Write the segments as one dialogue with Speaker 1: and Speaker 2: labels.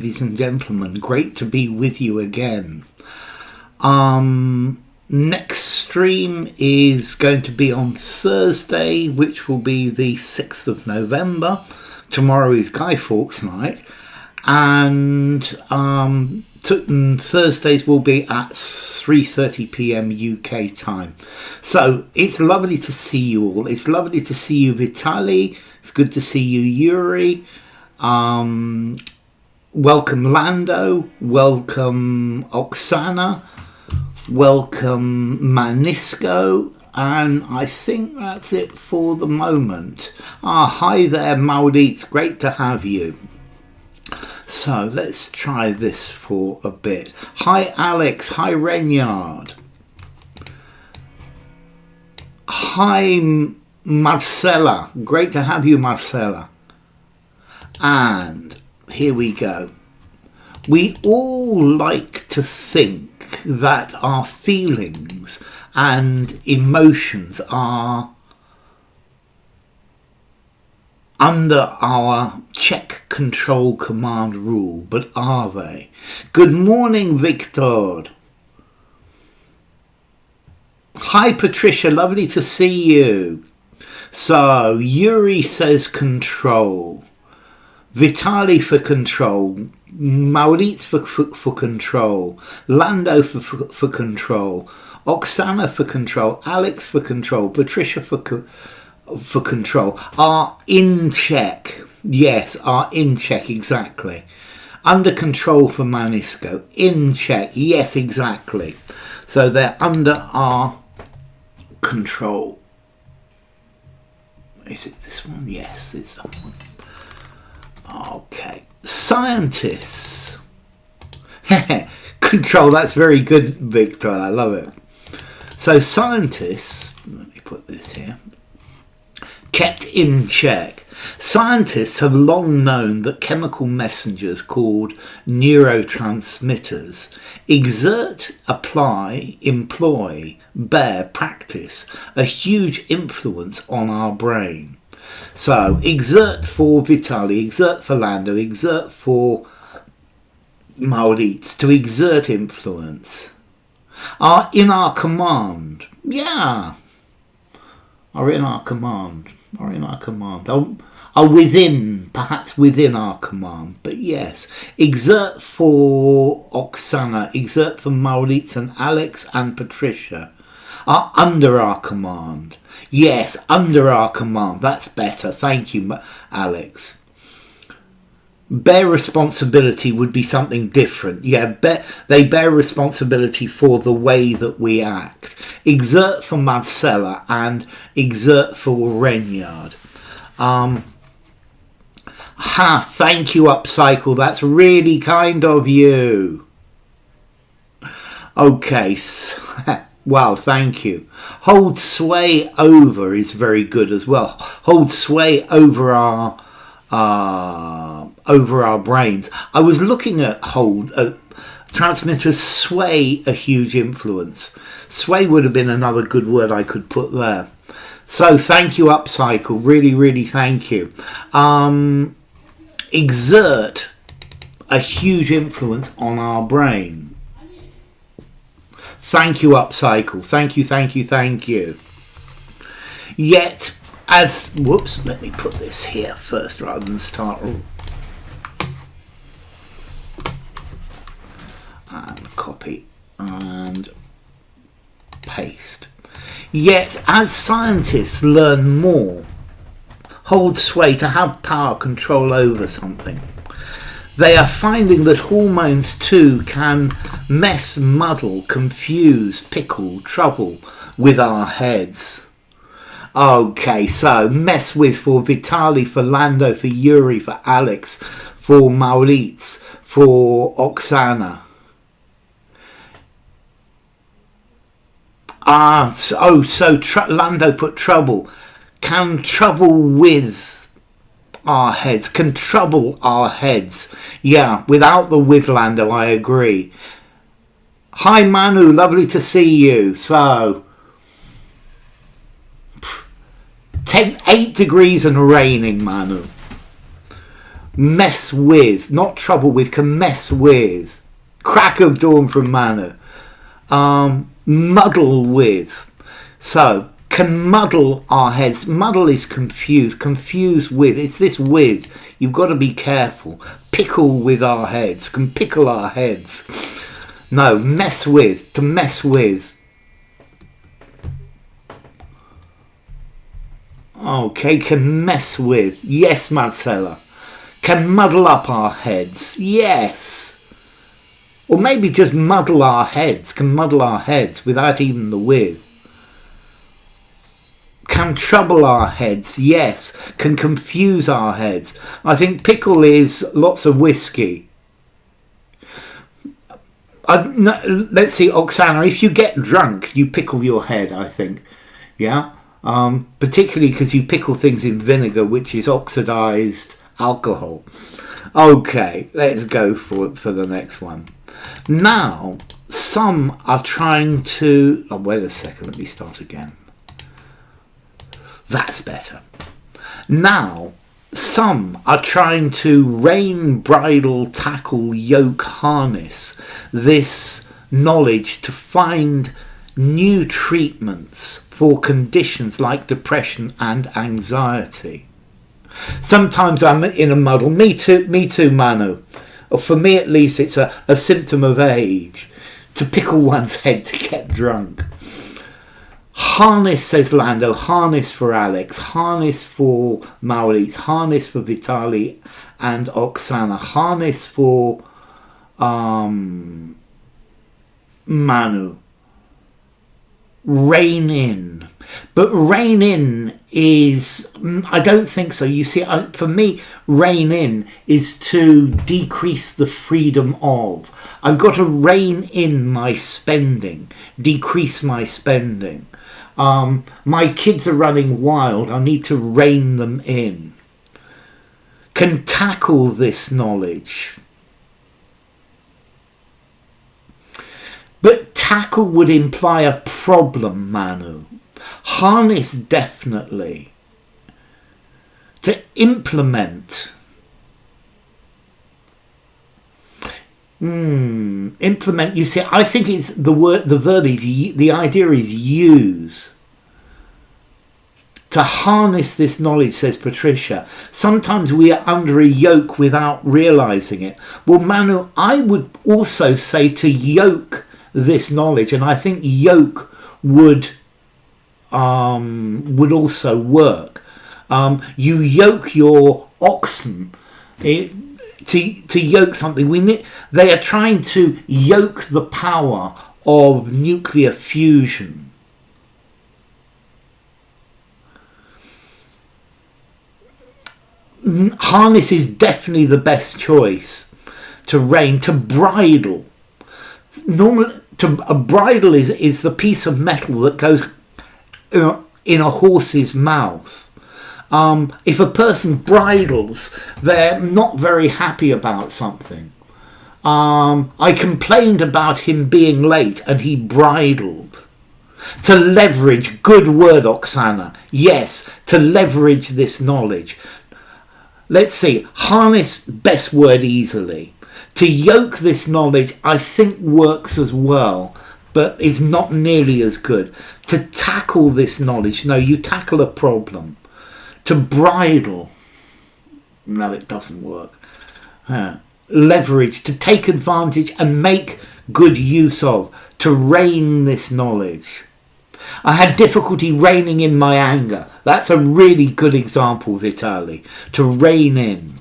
Speaker 1: Ladies and gentlemen, great to be with you again. Next stream is going to be on Thursday, which will be the 6th of November. Tomorrow is Guy Fawkes night, and Thursdays will be at 3:30 p.m. UK time. So it's lovely to see you all. It's lovely to see you, Vitaly. It's good to see you, Yuri. Welcome Lando, welcome Oksana, welcome Manisco, and I think that's it for the moment. Hi there Maudit, great to have you. So let's try this for a bit. Hi Alex, hi Renyard. Hi Marcella, great to have you Marcella. And here we go. We all like to think that our feelings and emotions are under our check, control, command, rule, but are they? Good morning, Victor. Hi, Patricia, lovely to see you. So, Yuri says control. Vitaly for control, Maurits for control, Lando for control, Oksana for control, Alex for control, Patricia for control, are in check. Yes, are in check, exactly. Under control for Manisco, in check, yes, exactly. So they're under our control. Is it this one? Yes, it's that one. Okay, scientists. Control, that's very good, Victor, I love it. So scientists, let me put this here, kept in check. Scientists have long known that chemical messengers called neurotransmitters exert, apply, employ, bear, practice a huge influence on our brain. So, exert for Vitaly, exert for Lando, exert for Maurits, to exert influence. Are in our command. Yeah. Are in our command. Are in our command. Are within, perhaps within our command. But yes, exert for Oksana, exert for Maurits and Alex and Patricia. Are under our command. Yes, under our command. That's better. Thank you, Alex. Bear responsibility would be something different. Yeah, they bear responsibility for the way that we act. Exert for Marcella and exert for Renyard. Thank you, Upcycle. That's really kind of you. Okay. Wow, thank you. Hold sway over is very good as well. Hold sway over our brains. I was looking at transmitters sway a huge influence. Sway would have been another good word I could put there. So thank you, Upcycle. Really, really thank you. Exert a huge influence on our brain. Thank you, Upcycle. Thank you, thank you, thank you. Yet, whoops, let me put this here first rather than start. And copy and paste. Yet, as scientists learn more, hold sway to have power control over something, they are finding that hormones too can mess, muddle, confuse, pickle, trouble with our heads. Okay, so mess with for Vitaly, for Lando, for Yuri, for Alex, for Maurits, for Oksana. Lando put trouble. Can trouble with our heads, can trouble our heads. Yeah, without the with, Lando, I agree. Hi Manu, lovely to see you. So 8 degrees and raining, Manu. mess with, not trouble with, can mess with. Crack of dawn from Manu. Muddle with. So, can muddle our heads. Muddle is confused. Confused with. It's this with. You've got to be careful. Pickle with our heads. Can pickle our heads. No, mess with. To mess with. Okay, can mess with. Yes, Marcella. Can muddle up our heads. Yes. Or maybe just muddle our heads. Can muddle our heads without even the with. Can trouble our heads. Yes. Can confuse our heads. I think pickle is lots of whiskey. Let's see, Oksana, if you get drunk, you pickle your head, I think. Yeah? Particularly because you pickle things in vinegar, which is oxidized alcohol. Okay, let's go for the next one. Now, some are trying to... Oh, wait a second, let me start again. That's better. Now, some are trying to rein, bridle, tackle, yoke, harness this knowledge to find new treatments for conditions like depression and anxiety. Sometimes I'm in a muddle. Me too, Manu. Or for me at least, it's a symptom of age to pickle one's head to get drunk. Harness, says Lando. Harness for Alex. Harness for Maurice. Harness for Vitali and Oksana. Harness for Manu. Rein in. But rein in is... I don't think so. You see, for me, rein in is to decrease the freedom of. I've got to rein in my spending. Decrease my spending. My kids are running wild. I need to rein them in. Can tackle this knowledge. But tackle would imply a problem, Manu. Harness, definitely. To implement. Implement, you see, I think it's the verb is, the idea is use. To harness this knowledge, says Patricia. Sometimes we are under a yoke without realising it. Well, Manu, I would also say to yoke this knowledge, and I think yoke would also work. You yoke your oxen to yoke something. They are trying to yoke the power of nuclear fusion. Harness is definitely the best choice. To rein, to bridle. Normally, a bridle is the piece of metal that goes in a horse's mouth. If a person bridles, they're not very happy about something. I complained about him being late and he bridled. To leverage, good word, Oksana. Yes, to leverage this knowledge. Let's see, harness, best word easily. To yoke this knowledge, I think works as well, but is not nearly as good. To tackle this knowledge, no, you tackle a problem. To bridle, no, it doesn't work. Leverage, to take advantage and make good use of. To rein this knowledge. I had difficulty reining in my anger. That's a really good example, Vitali. To rein in.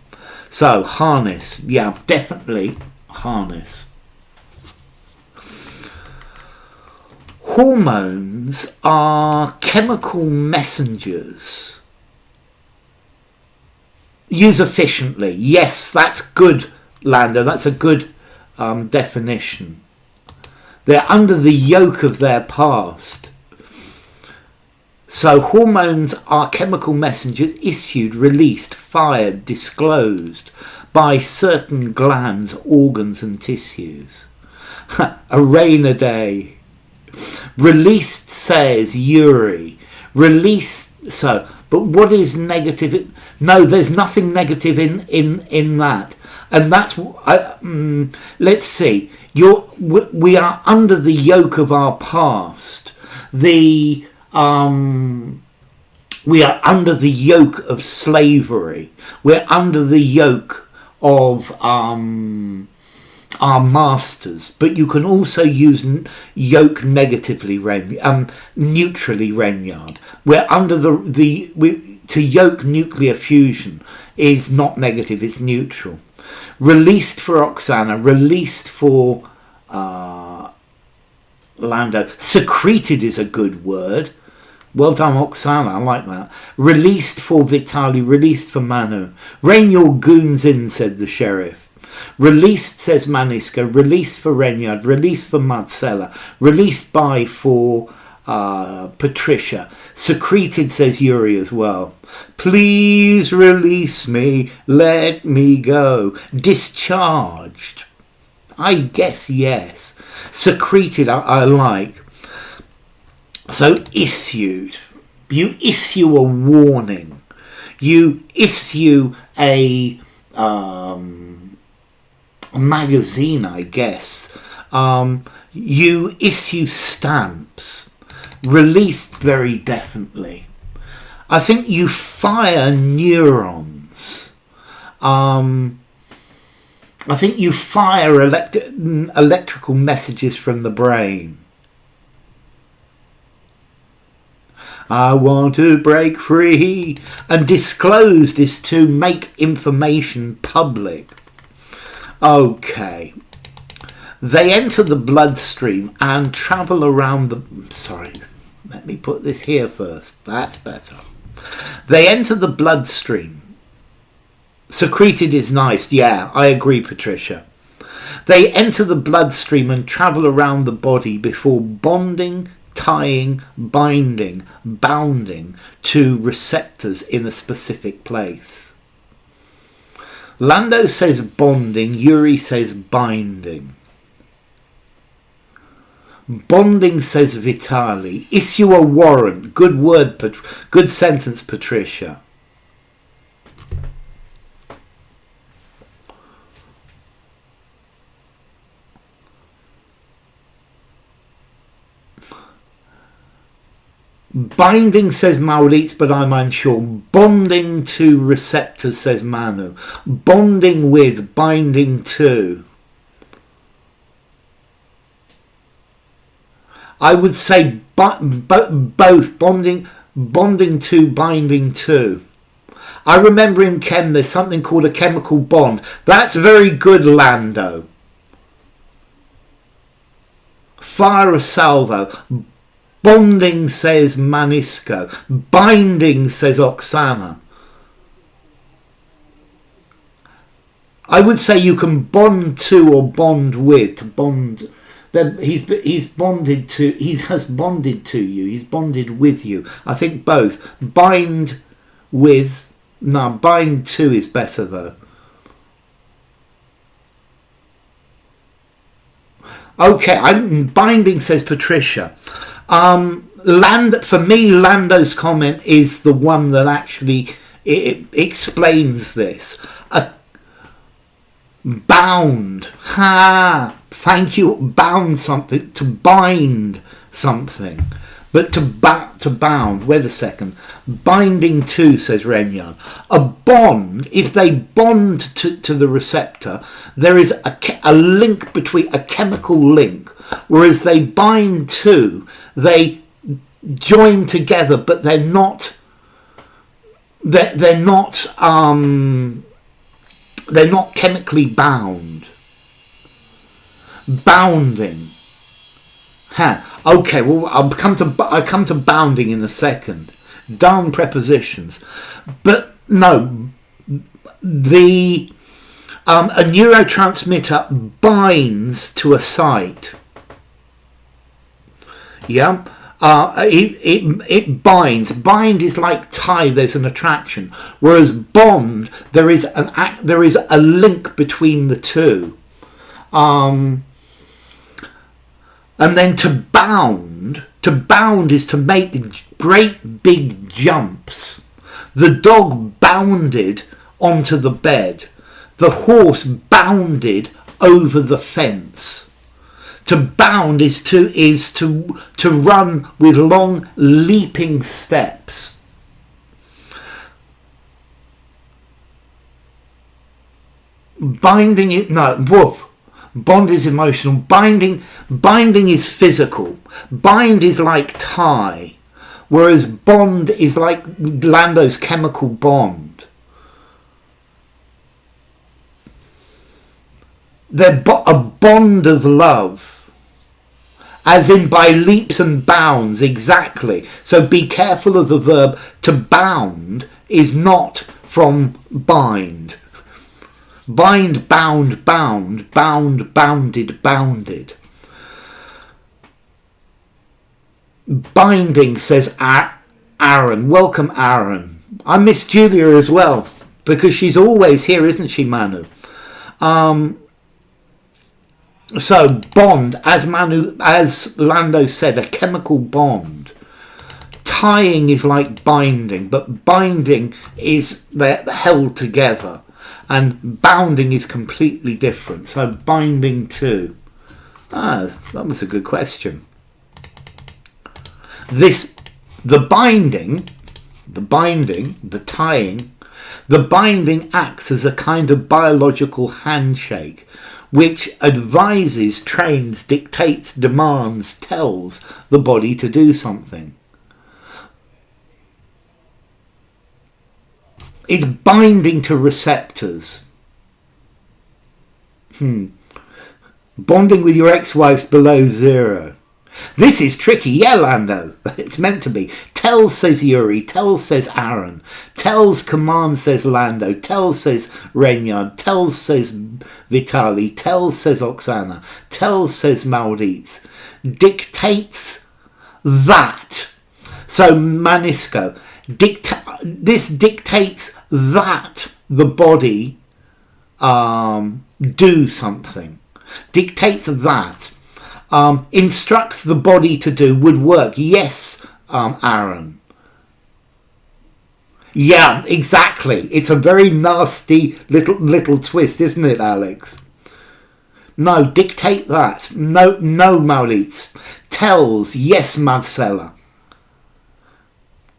Speaker 1: So, harness. Yeah, definitely harness. Hormones are chemical messengers. Use efficiently. Yes, that's good, Lando. That's a good definition. They're under the yoke of their past. So hormones are chemical messengers issued, released, fired, disclosed by certain glands, organs and tissues. A rain a day. Released, says Yuri. Released, so But what is negative? No, there's nothing negative in that. And that's let's see. We are under the yoke of our past. We are under the yoke of slavery. We're under the yoke of our masters. But you can also use yoke negatively, neutrally, Renyard. We're under to yoke nuclear fusion is not negative, it's neutral. Released for Oksana, released for Lando. Secreted is a good word. Well done, Oksana, I like that. Released for Vitali, released for Manu. Rein your goons in, said the sheriff. Released, says Maniska. Released for Renyard, released for Marcella. Released by for Patricia. Secreted, says Yuri as well. Please release me, let me go. Discharged. I guess yes. Secreted, I like. So issued. You issue a warning. You issue a magazine, I guess. You issue stamps. Released very definitely. I think you fire neurons. I think you fire electrical messages from the brain. I want to break free. And disclosed is to make information public. Okay. They enter the bloodstream and travel around the... Sorry, let me put this here first. That's better. They enter the bloodstream. Secreted is nice. Yeah, I agree, Patricia. They enter the bloodstream and travel around the body before bonding, tying, binding, bounding to receptors in a specific place. Lando says bonding, Yuri says binding. Bonding, says Vitali. Issue a warrant. Good word, good sentence, Patricia. Binding, says Maulitz, but I'm unsure. Bonding to receptors, says Manu. Bonding with, binding to. I would say both. Bonding to, binding to. I remember in chem there's something called a chemical bond. That's very good, Lando. Fire a salvo. Bonding, says Manisco. Binding, says Oksana. I would say you can bond to or bond with. To bond... He's bonded to. He has bonded to you. He's bonded with you. I think both. Bind with. No, bind to is better though. Okay, binding, says Patricia. For me, Lando's comment is the one that actually it explains this. Bound. Ha! Thank you. Bound something. To bind something. But to bound. Wait a second. Binding to, says Renyard. A bond, if they bond to the receptor, there is a link between, a chemical link. Whereas they bind to, they join together, but they're not chemically bound. Bounding. Okay, well, I'll come to bounding in a second. Down prepositions. But no, a neurotransmitter binds to a site. Yeah. It binds. Bind is like tie. There's an attraction. Whereas bond, there is a link between the two. And then to bound is to make great big jumps. The dog bounded onto the bed. The horse bounded over the fence. To bound is to run with long leaping steps. Binding it bond is emotional. Binding is physical. Bind is like tie, whereas bond is like Lando's chemical bond. They're a bond of love, as in by leaps and bounds, exactly. So be careful of the verb. To bound is not from bind. Bind, bound, bound, bound, bounded, bounded. Binding, says Aaron. Welcome, Aaron. I miss Julia as well, because she's always here, isn't she, Manu? So bond, as Lando said, a chemical bond. Tying is like binding, but binding is they're held together, and bounding is completely different. So binding too. That was a good question. The binding acts as a kind of biological handshake, which advises, trains, dictates, demands, tells the body to do something. It's binding to receptors. Bonding with your ex-wife's below zero. This is tricky. Yeah, Lando. It's meant to be. Tells, says Yuri. Tells, says Aaron. Tells, command, says Lando. Tells, says Renyard. Tells, says Vitali. Tells, says Oksana. Tells, says Malditz. Dictates that. So Manisco. This dictates that the body do something. Dictates that. Instructs the body to do, would work. Yes, Aaron. Yeah, exactly. It's a very nasty little twist, isn't it, Alex? No, dictate that. No, Maulitz. Tells. Yes, Marcella.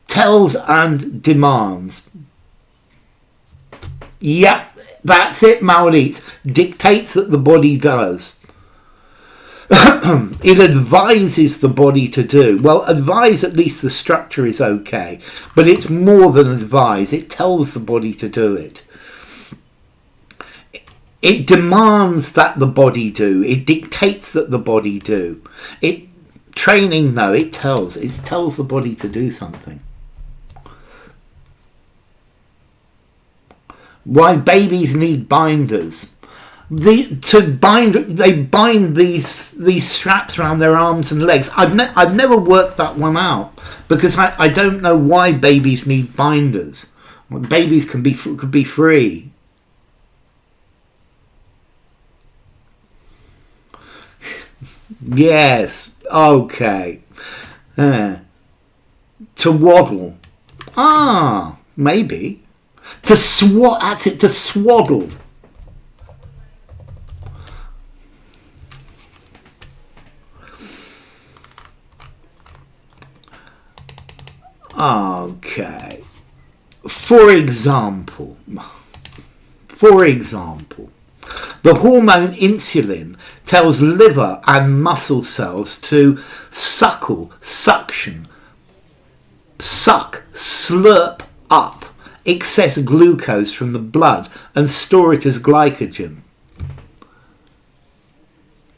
Speaker 1: Tells and demands. Yep, that's it, Maulitz. Dictates that the body does. It advises the body to do. Well, advise, at least the structure is okay, but it's more than advise. It tells the body to do it. It demands that the body do. It dictates that the body do. It training, no, it tells. It tells the body to do something. Why babies need binders. They bind these straps around their arms and legs. I've never worked that one out, because I don't know why babies need binders. Babies could be free. Yes. Okay. To waddle. Maybe. That's it. To swaddle. Okay. For example, the hormone insulin tells liver and muscle cells to suckle, suction, suck, slurp up excess glucose from the blood and store it as glycogen.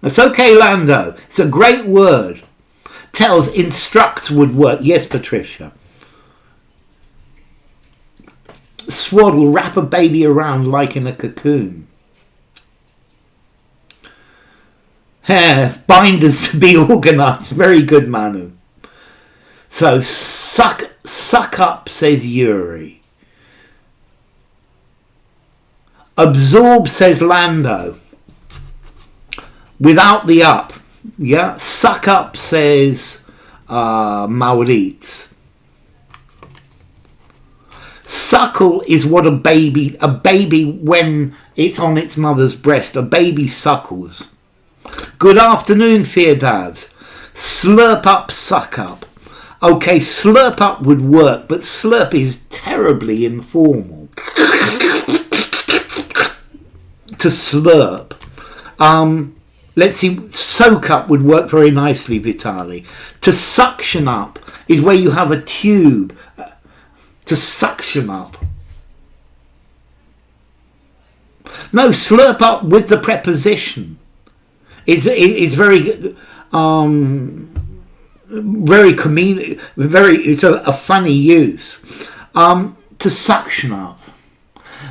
Speaker 1: That's okay, Lando. It's a great word. Tells, instructs would work. Yes, Patricia. Swaddle, wrap a baby around like in a cocoon. Binders to be organised. Very good, Manu. So, suck up, says Yuri. Absorb, says Lando. Without the up. Yeah. Suck up, says Maurits. Suckle is what a baby when it's on its mother's breast, a baby suckles. Good afternoon, Firdavs. Slurp up, suck up. Okay, slurp up would work, but slurp is terribly informal. To slurp. Let's see, soak up would work very nicely, Vitali. To suction up is where you have a tube. To suction up. No, slurp up with the preposition is very very comedic, it's a funny use. To suction up.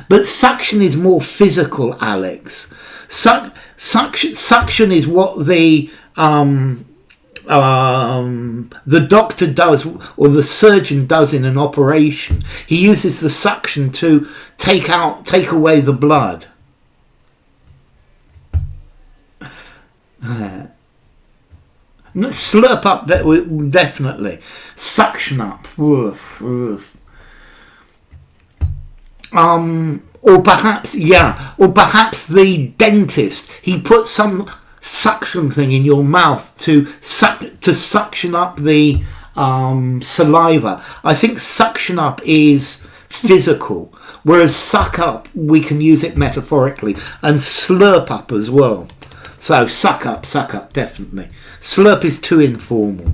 Speaker 1: But suction is more physical, Alex. Suction is what the doctor does, or the surgeon does in an operation. He uses the suction to take away the blood. Slurp up, definitely. Suction up. Woof, woof. Or perhaps the dentist, he put some suction thing in your mouth to suction up the saliva. I think suction up is physical, whereas suck up, we can use it metaphorically, and slurp up as well. So suck up, definitely. Slurp is too informal.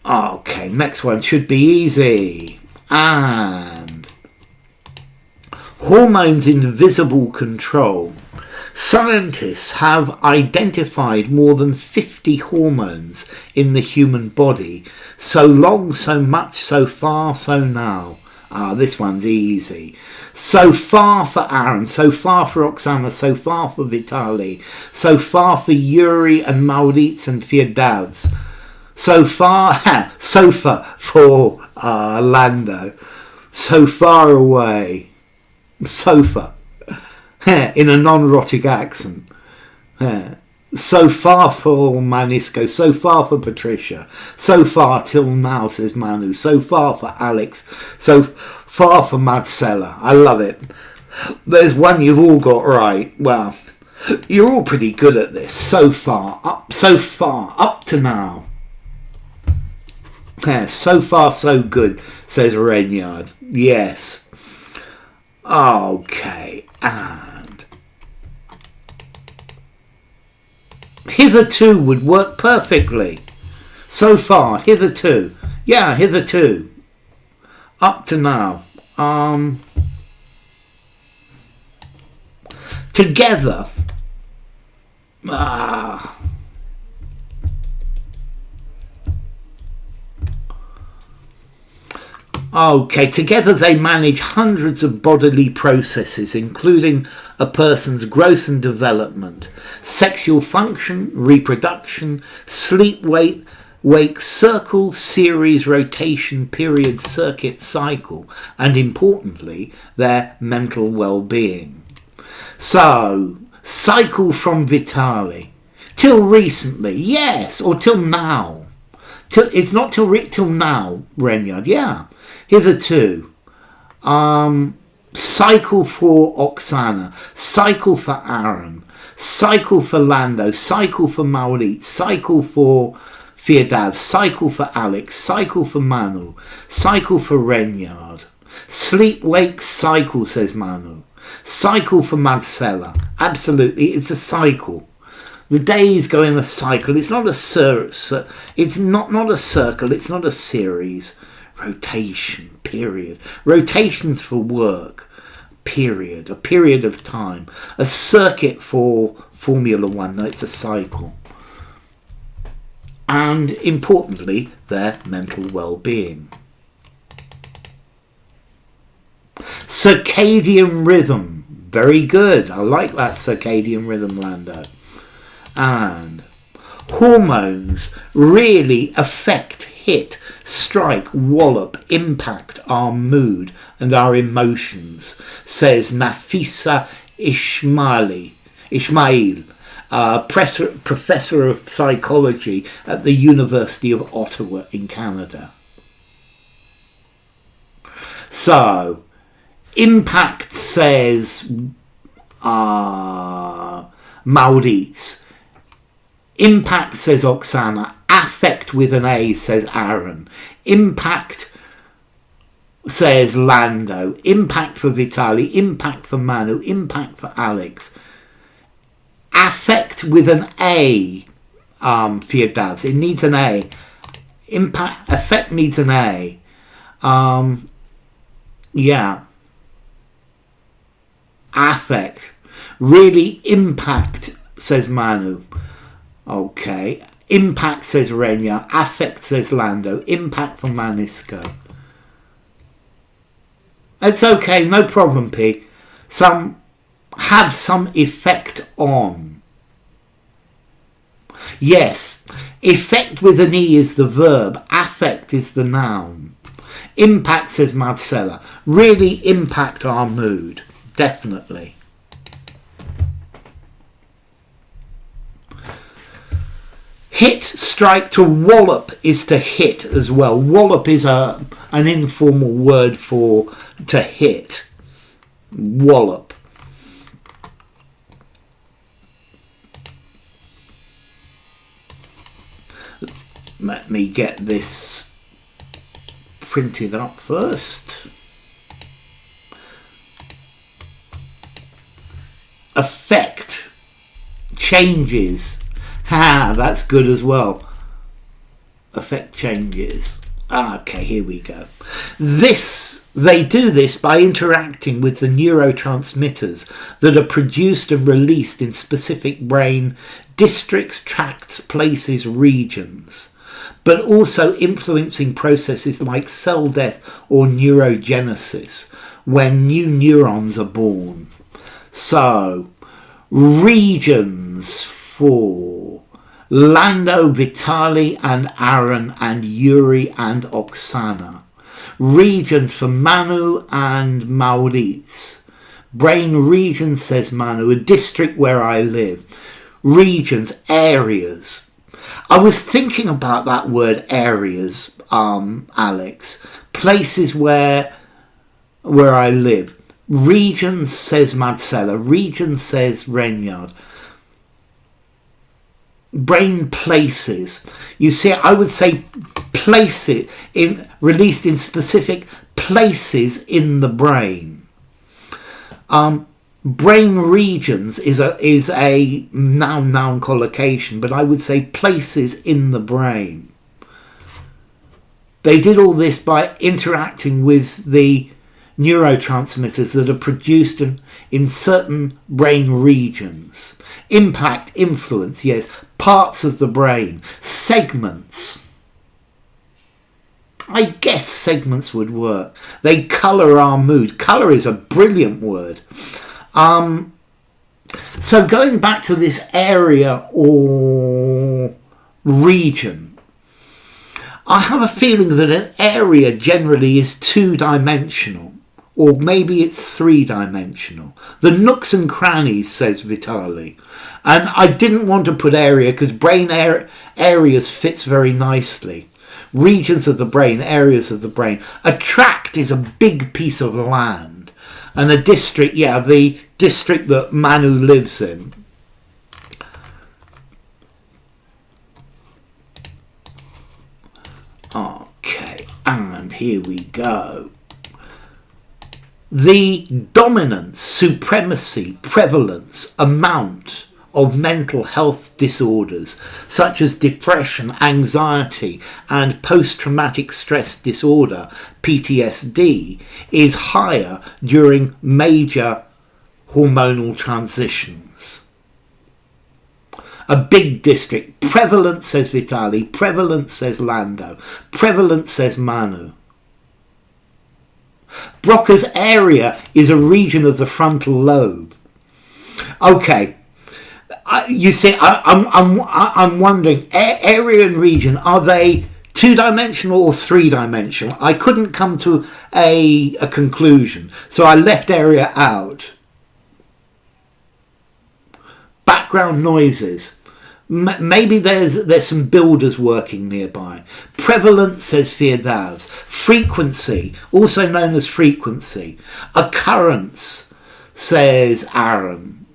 Speaker 1: Okay, next one should be easy. And hormones in visible control. Scientists have identified more than 50 hormones in the human body. So long, so much, so far, so now. This one's easy. So far for Aaron, so far for Oksana, so far for Vitali, so far for Yuri and Maurits and Firdavs. So far, sofa for Lando. So far away. Sofa. In a non-erotic accent. So far for Manisco. So far for Patricia. So far till now, says Manu. So far for Alex. So far for Marcella. I love it. There's one you've all got right. Well, you're all pretty good at this. So far, up to now. So far, so good, says Renyard. Yes. Okay, and hitherto would work perfectly. So far, hitherto. Yeah, hitherto. Up to now. Together. Okay, together they manage hundreds of bodily processes, including a person's growth and development, sexual function, reproduction, sleep, wake, circle, series, rotation, period, circuit, cycle, and importantly, their mental well-being. So, cycle from Vitali. Till recently, yes, or till now. It's not till now, Renyard, yeah. Hitherto. Cycle for Oksana, cycle for Aaron, cycle for Lando, cycle for Maurit, cycle for Firdav, cycle for Alex, cycle for Manu, cycle for Renyard. Sleep, wake, cycle, says Manu. Cycle for Marcella. Absolutely, it's a cycle. The days go in a cycle. It's not a it's not a circle. It's not a series. Rotation, period. Rotations for work, period. A period of time. A circuit for Formula One. No, it's a cycle. And importantly, their mental well-being. Circadian rhythm. Very good. I like that circadian rhythm, Lando. And hormones really affect, hit, strike, wallop, impact our mood and our emotions, says Nafisa Ismail. professor of psychology at the University of Ottawa in Canada. So, impact says Maurits. Impact says Oksana. Affect with an A says Aaron. Impact says Lando. Impact for Vitali. Impact for Manu. Impact for Alex. Affect with an A, Firdavs. It needs an A. Impact, affect needs an A. Yeah. Affect. Really impact, says Manu. Okay. Impact says Renya. Affect says Lando. Impact for Manisco. It's okay, no problem, P. Have some effect on. Yes. Effect with an E is the verb. Affect is the noun. Impact says Marcella. Really impact our mood. Definitely. Hit, strike, to wallop is to hit as well. Wallop is an informal word for to hit. Wallop. Let me get this printed up first. Effect. Changes. Ha, that's good as well. Effect changes. Okay, here we go. They do this by interacting with the neurotransmitters that are produced and released in specific brain districts, tracts, places, regions, but also influencing processes like cell death or neurogenesis when new neurons are born. So, regions for Lando, Vitali and Aaron and Yuri and Oksana. Regions for Manu and Maurits. Brain region, says Manu, a district where I live. Regions, areas. I was thinking about that word areas, Alex. Places where I live. Regions, says Marcella. Regions, says Renyard. Brain places. You see, I would say places released in specific places in the brain. Brain regions is a noun collocation, but I would say places in the brain. They did all this by interacting with the neurotransmitters that are produced in certain brain regions. Impact, influence, yes. Parts of the brain. Segments. I guess segments would work. They colour our mood. Colour is a brilliant word. So going back to this area or region, I have a feeling that an area generally is two-dimensional. Or maybe it's three-dimensional. The nooks and crannies, says Vitali. And I didn't want to put area because brain areas fits very nicely. Regions of the brain, areas of the brain. A tract is a big piece of land. And a district, yeah, the district that Manu lives in. Okay, and here we go. The dominance, supremacy, prevalence, amount of mental health disorders such as depression, anxiety and post-traumatic stress disorder, PTSD, is higher during major hormonal transitions. A big district. Prevalence, says Vitali. Prevalence, says Lando. Prevalence, says Manu. Broca's area is a region of the frontal lobe. Okay, you see, I'm wondering, area and region, are they two-dimensional or three-dimensional? I couldn't come to a conclusion, so I left area out. Background noises. Maybe there's some builders working nearby. Prevalence, says Firdavs. Frequency, also known as frequency. Occurrence, says Aaron.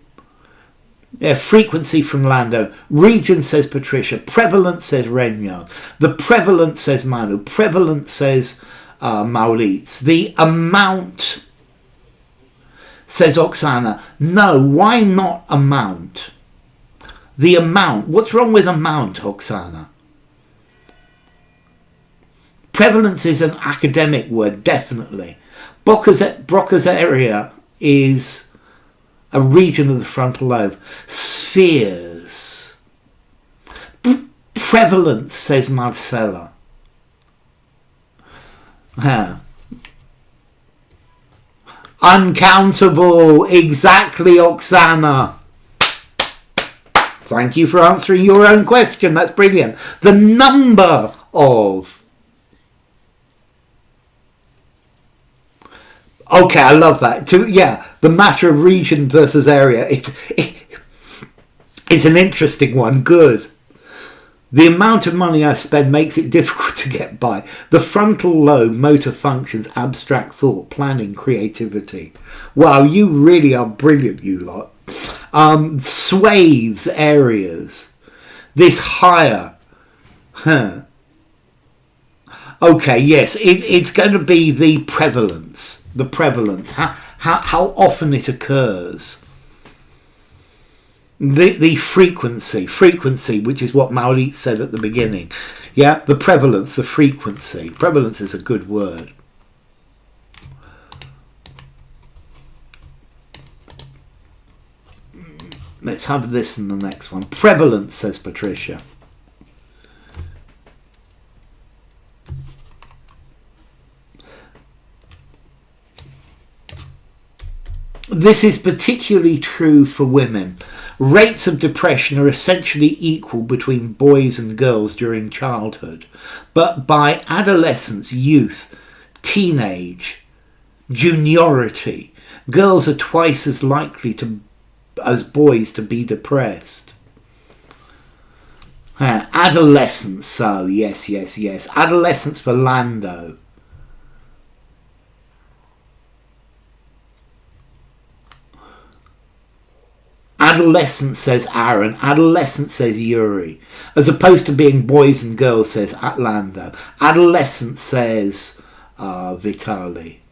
Speaker 1: Yeah, frequency from Lando. Region, says Patricia. Prevalence, says Renyard. The prevalence, says Manu. Prevalence, says Maurits. The amount, says Oksana. No, why not amount? The amount. What's wrong with amount, Oksana? Prevalence is an academic word, definitely. Broca's area is a region of the frontal lobe. Spheres. Prevalence, says Marcella. Uncountable. Exactly, Oksana. Thank you for answering your own question. That's brilliant. The number of... Okay, I love that. The matter of region versus area. It's an interesting one. Good. The amount of money I spend makes it difficult to get by. The frontal lobe, motor functions, abstract thought, planning, creativity. Wow, you really are brilliant, you lot. Swathes, areas. This higher. Okay, yes, it's going to be the prevalence. The prevalence. How often it occurs. The frequency, which is what Maurit said at the beginning. Yeah, the prevalence, the frequency. Prevalence is a good word. Let's have this in the next one. Prevalence, says Patricia. This is particularly true for women. Rates of depression are essentially equal between boys and girls during childhood, but by adolescence, youth, teenage, juniority, girls are twice as likely as boys to be depressed. Adolescence, so yes. Adolescence for Lando. Adolescence, says Aaron. Adolescence, says Yuri. As opposed to being boys and girls, says Lando. Adolescence, says Vitali.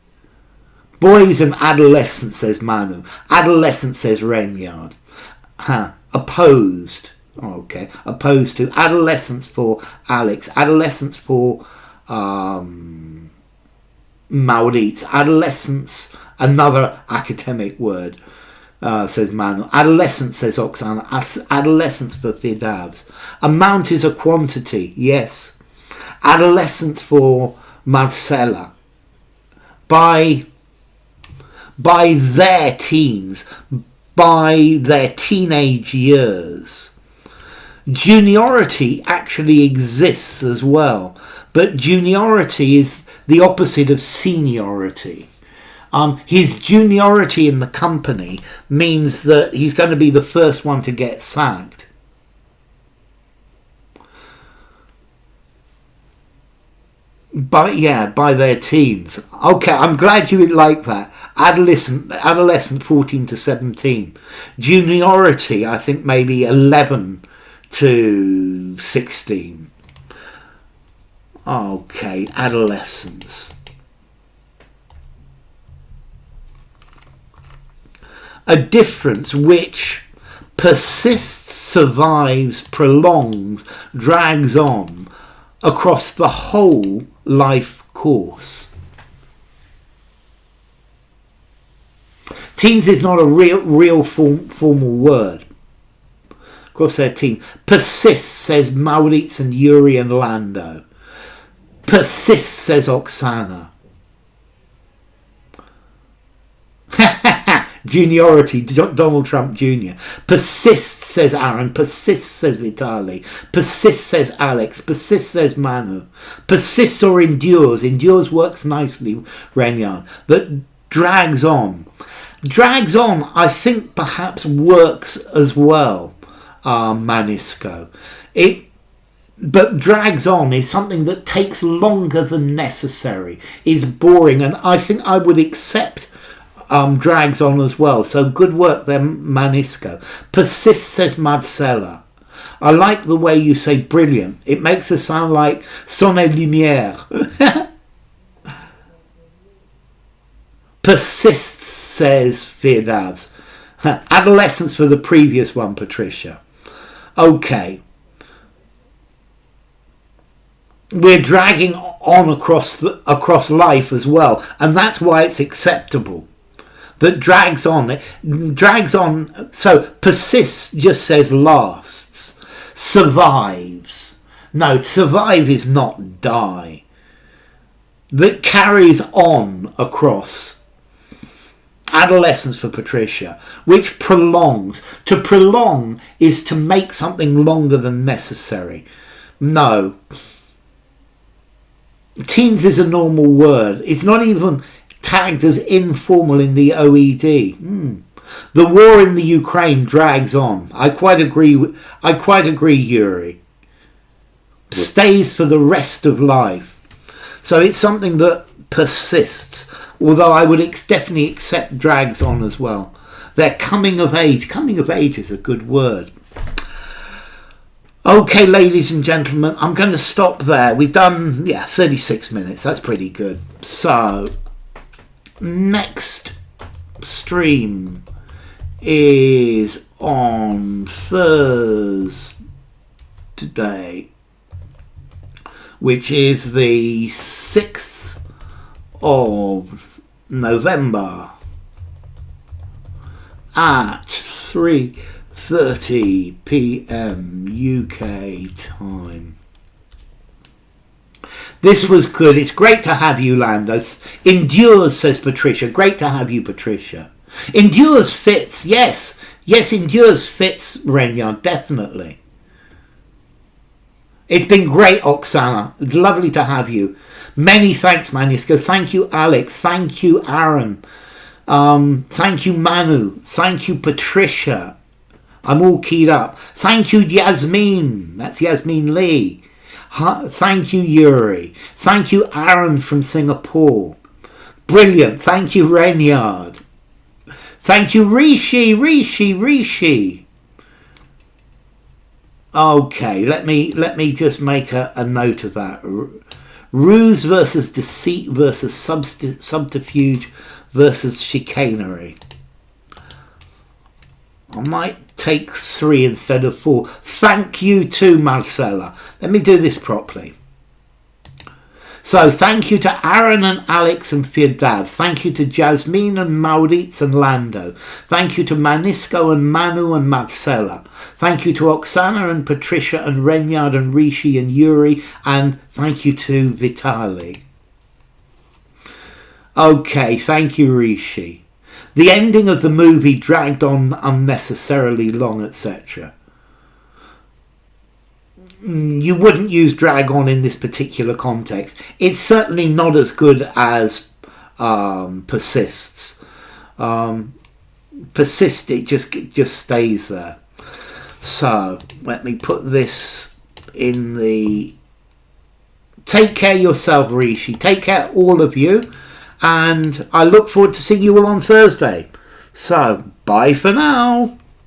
Speaker 1: Boys and adolescence, says Manu. Adolescence, says Renyard. Opposed. Okay. Opposed to. Adolescence for Alex. Adolescence for Maurits. Adolescence, another academic word, says Manu. Adolescence, says Oksana. Adolescence for Firdavs. Amount is a quantity. Yes. Adolescence for Marcella. By their teens, by their teenage years. Juniority actually exists as well, but juniority is the opposite of seniority. His juniority in the company means that he's going to be the first one to get sacked. By their teens. Okay, I'm glad you like that. Adolescent 14 to 17. Juniority, I think maybe 11 to 16. Okay, adolescence. A difference which persists, survives, prolongs, drags on across the whole life course. Teens is not a real formal word. Of course they're teens. Persists, says Maurits and Yuri and Lando. Persists, says Oksana. Juniority, Donald Trump Jr. Persists, says Aaron. Persists, says Vitali. Persists, says Alex. Persists, says Manu. Persists or endures. Endures works nicely, Renyan. That drags on. Drags on, I think perhaps works as well, Manisco. But drags on is something that takes longer than necessary, is boring, and I think I would accept drags on as well. So good work there, Manisco. Persist, says Marcella. I like the way you say brilliant. It makes us sound like Son et Lumière. Persists, says Firdavs. Adolescence for the previous one, Patricia. Okay. We're dragging on across life as well, and that's why it's acceptable. That drags on. So persists just says lasts. Survives. No, survive is not die. That carries on across. Adolescence for Patricia, which prolongs. To prolong is to make something longer than necessary. No. Teens is a normal word. It's not even tagged as informal in the OED. The war in the Ukraine drags on. I quite agree, Yuri. Stays for the rest of life. So it's something that persists. Although I would definitely accept drags on as well. They're coming of age. Coming of age is a good word. Okay, ladies and gentlemen, I'm going to stop there. We've done, 36 minutes. That's pretty good. So, next stream is on Thursday, which is the 6th of November at 3:30 p.m. UK time. This was good. It's great to have you, Lando. Endures, says Patricia. Great to have you, Patricia. Endures fits, yes. Yes, endures fits, Renyard, definitely. It's been great, Oksana. It's lovely to have you. Many thanks, Manisco. Thank you, Alex. Thank you, Aaron. Thank you, Manu. Thank you, Patricia. I'm all keyed up. Thank you, Yasmin. That's Yasmin Lee. Thank you, Yuri. Thank you, Aaron from Singapore. Brilliant. Thank you, Renyard. Thank you, Rishi. Okay, let me just make a note of that. Ruse versus deceit versus subterfuge versus chicanery. I might take 3 instead of 4. Thank you to Marcella. Let me do this properly. So thank you to Aaron and Alex and Firdavs. Thank you to Jasmine and Maurits and Lando. Thank you to Manisco and Manu and Marcella. Thank you to Oksana and Patricia and Renyard and Rishi and Yuri. And thank you to Vitali. Okay, thank you, Rishi. The ending of the movie dragged on unnecessarily long, etc. You wouldn't use drag on in this particular context. It's certainly not as good as persists. Persist, it just stays there. So let me put this in the... Take care yourself, Rishi. Take care, all of you. And I look forward to seeing you all on Thursday. So, bye for now.